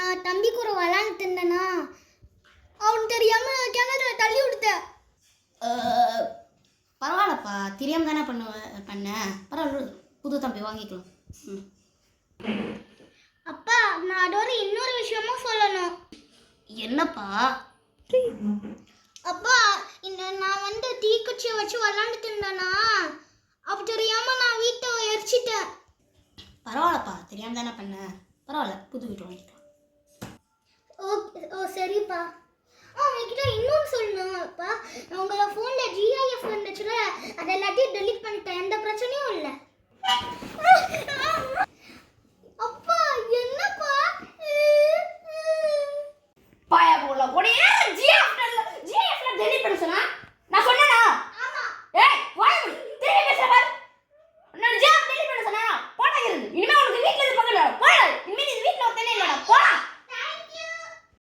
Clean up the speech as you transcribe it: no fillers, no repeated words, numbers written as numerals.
நான் தம்பி கூட விளாண்டுட்டு இருந்தேனா, அவன் தெரியாம கிணத்துல தள்ளி விடுத்தேன். பரவாயில்லப்பா, தெரியாம தானே பண்ண பரவாயில்ல, புது தம்பி வாங்கிக்கலாம். அப்பா, நான் அதோட இன்னொரு விஷயமும் சொல்லணும். என்னப்பா? அப்பா, நான் தீக்குச்சியை வச்சு விளாண்டுட்டு இருந்தேனா, அப்ப தெரியாம நான் வீட்டை எரிச்சிட்டேன். பரவாயில்லப்பா, தெரியாம தானே பண்ண பரவாயில்ல, புது வீட்டு வாங்கிக்கலாம். ஓ சரிப்பா. உங்ககிட்ட இன்னொன்று சொல்லணும்ப்பா. உங்களோட ஃபோனில் GIF இருந்துச்சுல, அதை எல்லாத்தையும் டெலீட் பண்ணிட்டேன். எந்த பிரச்சனையும் இல்லை.